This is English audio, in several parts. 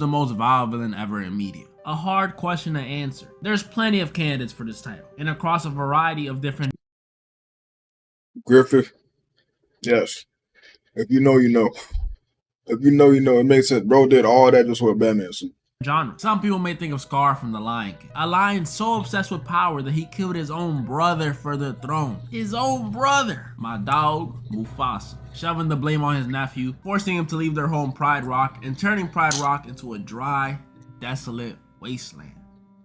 the most vile villain ever in media? A hard question to answer. There's plenty of candidates for this title, and across a variety of different Griffith, yes. If you know, you know. If you know, you know. It makes sense. Bro did all that just with Batman suit. genre. Some people may think of Scar from The Lion King, a lion so obsessed with power that he killed his own brother for the throne. His own brother! My dog, Mufasa. Shoving the blame on his nephew, forcing him to leave their home Pride Rock, and turning Pride Rock into a dry, desolate wasteland.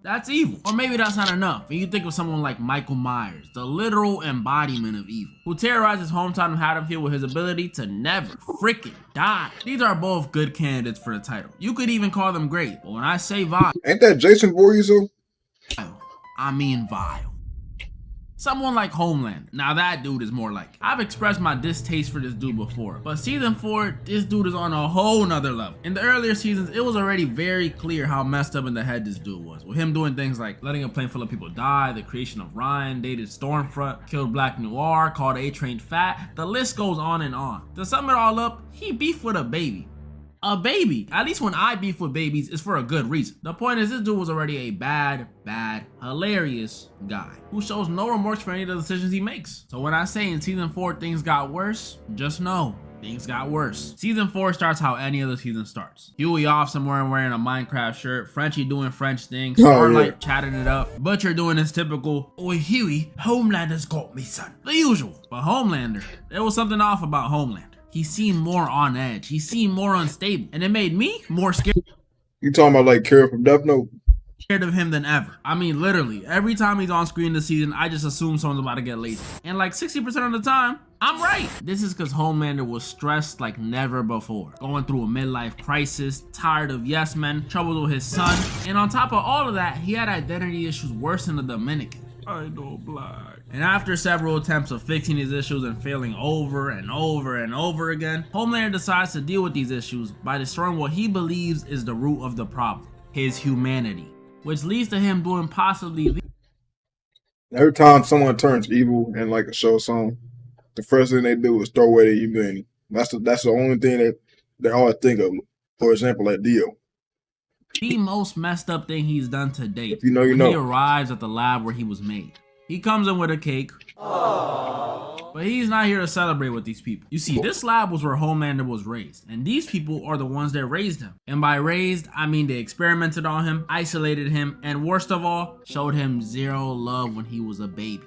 That's evil. Or maybe that's not enough, and you think of someone like Michael Myers, the literal embodiment of evil, who terrorized his hometown of Haddonfield with his ability to never freaking die. These are both good candidates for the title. You could even call them great, but when I say vile, ain't that Jason Voorhees though? I mean vile. Someone like Homeland. Now that dude is more like it. I've expressed my distaste for this dude before, but season 4, this dude is on a whole nother level. In the earlier seasons, it was already very clear how messed up in the head this dude was, with him doing things like letting a plane full of people die, the creation of Ryan, dated Stormfront, killed Black Noir, called A-Train fat. The list goes on and on. To sum it all up, he beefed with a baby. A baby. At least when I beef with babies, it's for a good reason. The point is, this dude was already a bad, hilarious guy who shows no remorse for any of the decisions he makes. So when I say in season 4 things got worse, just know things got worse. Season 4 starts how any other season starts. Huey off somewhere and wearing a Minecraft shirt, Frenchie doing French things, Starlight chatting it up, Butcher doing his typical, "Oi Huey, Homelander's got me son." The usual. But Homelander, there was something off about Homelander. He seemed more on edge. He seemed more unstable. And it made me more scared. You talking about like Kara from Death Note? Scared of him than ever. I mean, literally, every time he's on screen this season, I just assume someone's about to get lazy. And like 60% of the time, I'm right. This is because Homelander was stressed like never before. Going through a midlife crisis, tired of yes men, trouble with his son. And on top of all of that, he had identity issues worse than the Dominican. I know black. And after several attempts of fixing these issues and failing over and over and over again, Homelander decides to deal with these issues by destroying what he believes is the root of the problem, his humanity, which leads to him doing possibly Every time someone turns evil in like a show or something, the first thing they do is throw away their humanity. That's the only thing that they always think of. For example, like Dio. The most messed up thing he's done to date. If you know, you when know. He arrives at the lab where he was made. He comes in with a cake. Aww. But he's not here to celebrate with these people. You see, this lab was where Homelander was raised, and these people are the ones that raised him. And by raised, I mean they experimented on him, isolated him, and worst of all, showed him zero love when he was a baby.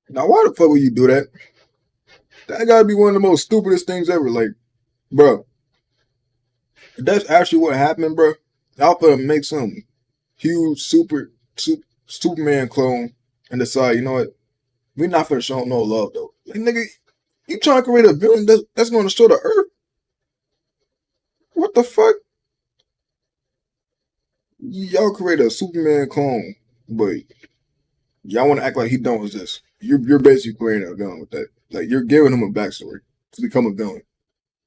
Now, why the fuck would you do that? That gotta be one of the most stupidest things ever. Like, bro, if that's actually what happened, bro, y'all finna make some huge Superman clone and decide, you know what, we're not finna show him no love though. Like, nigga, you trying to create a villain that's gonna destroy the earth? What the fuck? Y'all create a Superman clone, but y'all want to act like he don't exist. You're basically creating a villain with that. Like, you're giving him a backstory to become a villain.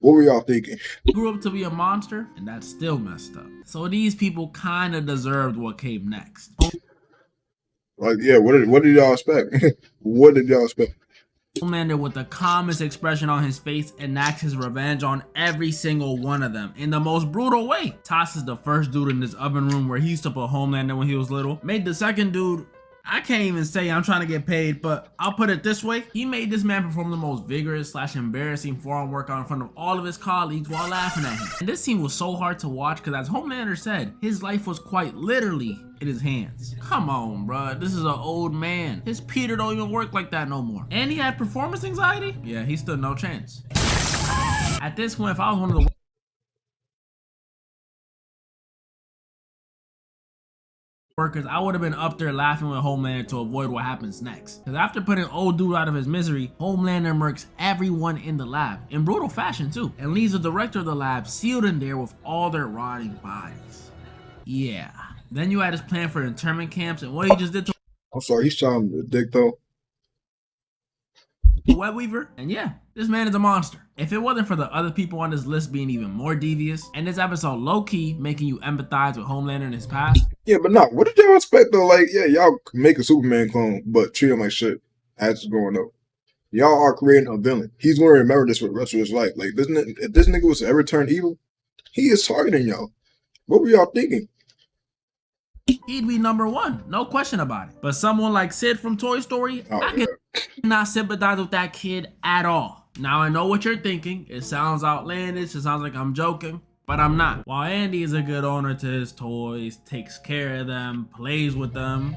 What were y'all thinking? He grew up to be a monster, and that's still messed up. So these people kind of deserved what came next. Like, yeah, what did y'all expect? What did y'all expect? Homelander, with the calmest expression on his face, enacts his revenge on every single one of them in the most brutal way. Tosses the first dude in this oven room where he used to put Homelander when he was little. Made the second dude, I can't even say I'm trying to get paid, but I'll put it this way. He made this man perform the most vigorous / embarrassing forearm workout in front of all of his colleagues while laughing at him. And this scene was so hard to watch because, as Homelander said, his life was quite literally in his hands. Come on, bruh. This is an old man. His Peter don't even work like that no more. And he had performance anxiety? Yeah, he stood no chance. At this point, if I was one of the workers, I would have been up there laughing with Homelander to avoid what happens next. Because after putting old dude out of his misery, Homelander murks everyone in the lab, in brutal fashion too, and leaves the director of the lab sealed in there with all their rotting bodies. Yeah. Then you had his plan for internment camps and what he just did to I'm sorry, he's trying to dick though. Web Weaver, and yeah, this man is a monster. If it wasn't for the other people on this list being even more devious, and this episode low-key making you empathize with Homelander in his past. Yeah, but no, what did y'all expect though? Like, yeah, y'all make a Superman clone, but treat him like shit as it's growing up. Y'all are creating a villain. He's going to remember this for the rest of his life. Like, if this nigga was to ever turn evil, He is targeting y'all. What were y'all thinking? he'd be number one, no question about it. But someone like Sid from Toy Story, Oh, I yeah. cannot sympathize with that kid at all. Now I know what you're thinking. It sounds outlandish. It sounds like I'm joking. But I'm not. While Andy is a good owner to his toys, takes care of them, plays with them,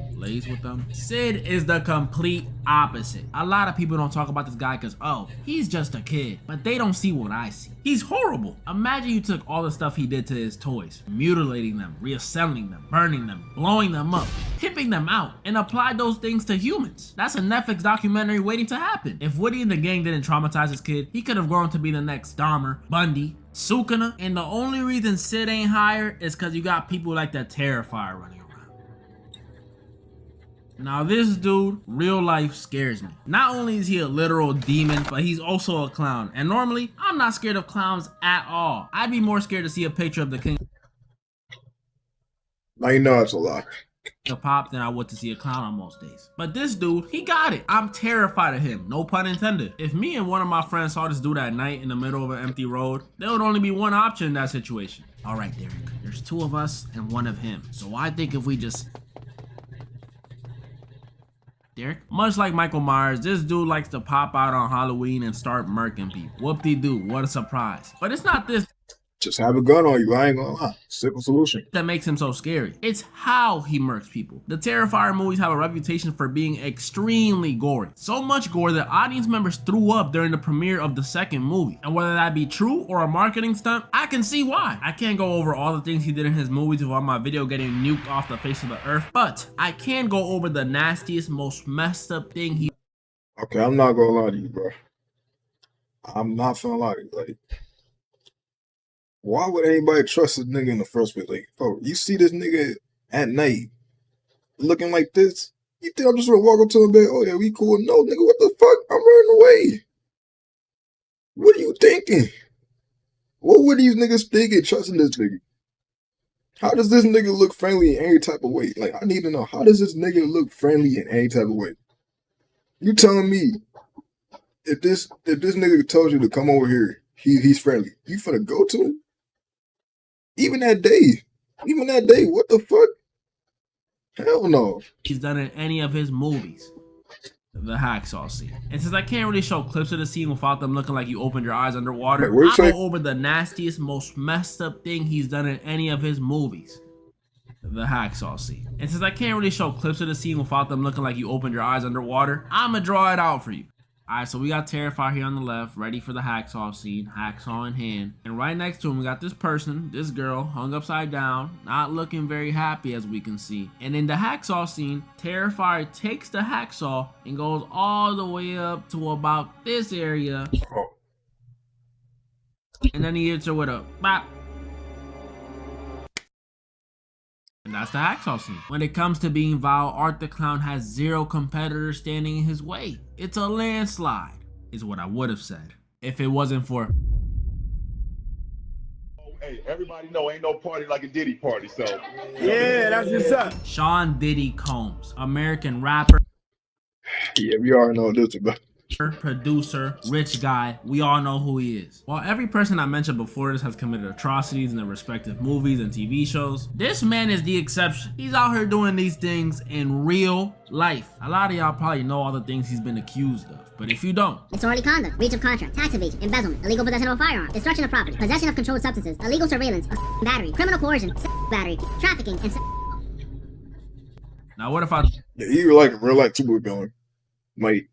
Sid is the complete opposite. A lot of people don't talk about this guy because, oh, he's just a kid. But they don't see what I see. He's horrible. Imagine you took all the stuff he did to his toys, mutilating them, reassembling them, burning them, blowing them up, pimping them out, and applied those things to humans. That's a Netflix documentary waiting to happen. If Woody and the gang didn't traumatize his kid, he could have grown to be the next Dahmer, Bundy, Sukuna, and the only reason Sid ain't higher is because you got people like that Terrifier running around. Now this dude, real life, scares me. Not only is he a literal demon, but he's also a clown. And normally, I'm not scared of clowns at all. I'd be more scared to see a picture of the king Now you know it's a lie. of pop than I would to see a clown on most days. But this dude, he got it. I'm terrified of him, no pun intended. If me and one of my friends saw this dude at night in the middle of an empty road, there would only be one option in that situation. All right, Derek, there's two of us and one of him. So I think if we just... Derek? Much like Michael Myers, this dude likes to pop out on Halloween and start murking people. Whoop-de-doo, what a surprise. But it's not this Just have a gun on you. I ain't gonna lie. Simple solution. that makes him so scary. It's how he murks people. The Terrifier movies have a reputation for being extremely gory. So much gore that audience members threw up during the premiere of the second movie. And whether that be true or a marketing stunt, I can see why. I can't go over all the things he did in his movies without my video getting nuked off the face of the earth, but I can go over the nastiest, most messed up thing he... Okay, I'm not gonna lie to you, bro. I'm not gonna lie to you. Like, why would anybody trust this nigga in the first place? Like, oh, you see this nigga at night looking like this? You think I'm just gonna walk up to him and be, oh yeah, we cool? No, nigga, what the fuck? I'm running away. What are you thinking? What were these niggas thinking trusting this nigga? How does this nigga look friendly in any type of way? Like, I need to know, how does this nigga look friendly in any type of way? You telling me if this nigga told you to come over here, he's friendly, you finna go to him? Even that day, what the fuck? Hell no. he's done in any of his movies. The hacksaw scene. And since I can't really show clips of the scene without them looking like you opened your eyes underwater, Wait, I'll go over the nastiest, most messed up thing he's done in any of his movies. The hacksaw scene. And since I can't really show clips of the scene without them looking like you opened your eyes underwater, I'ma draw it out for you. Alright, so we got Terrifier here on the left, ready for the hacksaw scene, hacksaw in hand. And right next to him, we got this person, this girl, hung upside down, not looking very happy as we can see. And in the hacksaw scene, Terrifier takes the hacksaw and goes all the way up to about this area. Oh. And then he hits her with a bop. And that's the hacksaw scene. When it comes to being vile, Art the Clown has zero competitors standing in his way. It's a landslide, is what I would have said, if it wasn't for... Hey, everybody know ain't no party like a Diddy party, so... Yeah, that's what's up. Sean Diddy Combs, American rapper, Yeah, we already know this about. producer, rich guy, we all know who he is. While every person I mentioned before this has committed atrocities in their respective movies and TV shows, this man is the exception. He's out here doing these things in real life. A lot of y'all probably know all the things he's been accused of, but if you don't, disorderly conduct, breach of contract, tax evasion, embezzlement, illegal possession of a firearm, destruction of property, possession of controlled substances, illegal surveillance, battery, criminal coercion, battery, trafficking, and now what if I Yeah, you like a real life supervillain. Like,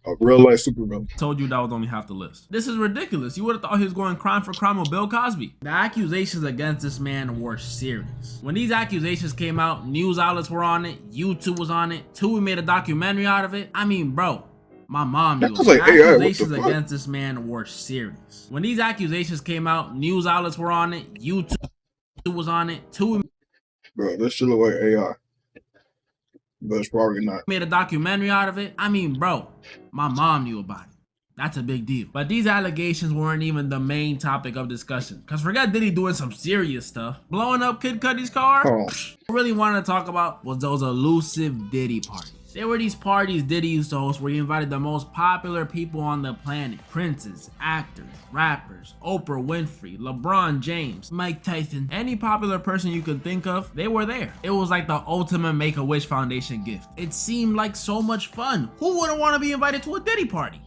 a real life supervillain. told you that was only half the list? This is ridiculous. You would have thought he was going crime for crime with Bill Cosby. The accusations against this man were serious. When these accusations came out, news outlets were on it, YouTube was on it, Tubi made a documentary out of it. I mean, bro, my mom knew. That was like, hey, what the Accusations fuck? against this man were serious. When these accusations came out, news outlets were on it, YouTube was on it, Tubi Bro, this shit look like AI. But it's probably not. made a documentary out of it. I mean, bro, my mom knew about it. That's a big deal. But these allegations weren't even the main topic of discussion. Cause forget Diddy doing some serious stuff. Blowing up Kid Cudi's car? Oh. What I really wanted to talk about was those elusive Diddy parties. There were these parties Diddy used to host where he invited the most popular people on the planet. Princes, actors, rappers, Oprah Winfrey, LeBron James, Mike Tyson, any popular person you could think of, they were there. It was like the ultimate Make-A-Wish Foundation gift. It seemed like so much fun. Who wouldn't want to be invited to a Diddy party?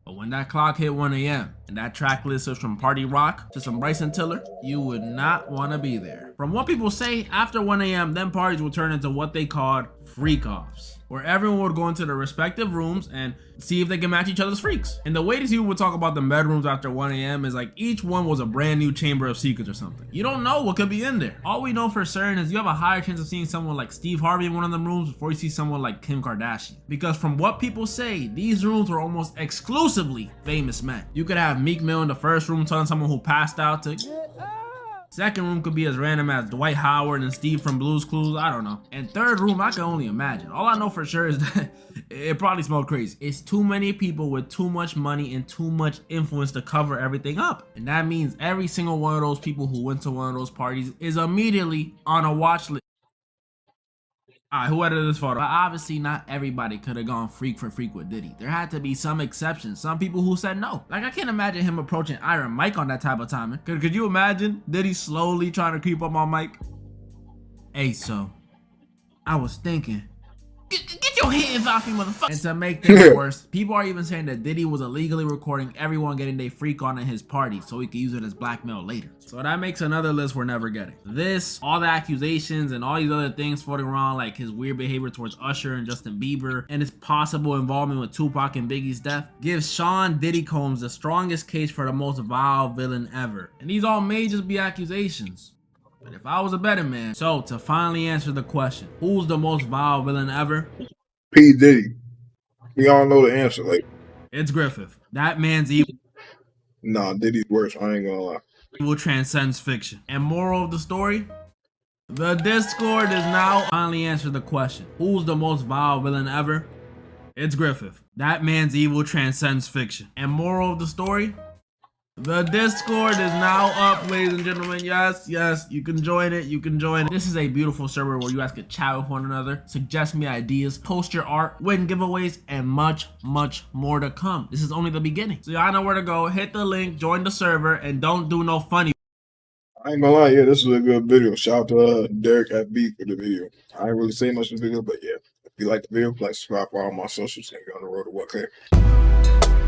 But when that clock hit 1 a.m. and that track list was from Party Rock to some Bryson Tiller, you would not want to be there. From what people say, after 1 a.m., them parties would turn into what they called freak-offs, where everyone would go into their respective rooms and see if they can match each other's freaks. And the way these people would talk about the bedrooms after 1 a.m. is like each one was a brand new chamber of secrets or something. You don't know what could be in there. All we know for certain is you have a higher chance of seeing someone like Steve Harvey in one of them rooms before you see someone like Kim Kardashian. Because from what people say, these rooms were almost exclusively famous men. You could have Meek Mill in the first room telling someone who passed out to second room could be as random as Dwight Howard and Steve from Blue's Clues, I don't know. And third room, I can only imagine. All I know for sure is that it probably smelled crazy. It's too many people with too much money and too much influence to cover everything up. And that means every single one of those people who went to one of those parties is immediately on a watch list. Alright, who edited this photo? But obviously not everybody could have gone freak for freak with Diddy. There had to be some exceptions, some people who said no. Like I can't imagine him approaching Iron Mike on that type of timing. Could you imagine Diddy slowly trying to creep up on Mike? Hey, so I was thinking, get your hands off me, motherfucker. And to make things worse, people are even saying that Diddy was illegally recording everyone getting their freak on at his party so he could use it as blackmail later. So that makes another list we're never getting. This, all the accusations and all these other things floating around like his weird behavior towards Usher and Justin Bieber and his possible involvement with Tupac and Biggie's death gives Sean Diddy Combs the strongest case for the most vile villain ever. And these all may just be accusations. But if I was a betting man, so to finally answer the question, who's the most vile villain ever? P. Diddy. We all know the answer. Like, it's Griffith. That man's evil. Nah, Diddy's worse. I ain't gonna lie. Evil transcends fiction. And moral of the story? The Discord is now finally answered the question. Who's the most vile villain ever? It's Griffith. That man's evil transcends fiction. And moral of the story? The Discord is now up, ladies and gentlemen. Yes, you can join it. You can join it. This is a beautiful server where you guys can chat with one another, suggest me ideas, post your art, win giveaways, and much more to come. This is only the beginning. So y'all know where to go. Hit the link, join the server, and don't do no funny. I ain't gonna lie, yeah, this was a good video. Shout out to Derek FB for the video. I ain't really say much in the video, but yeah. If you like the video, like, subscribe for all my socials, and get on the road to 1K.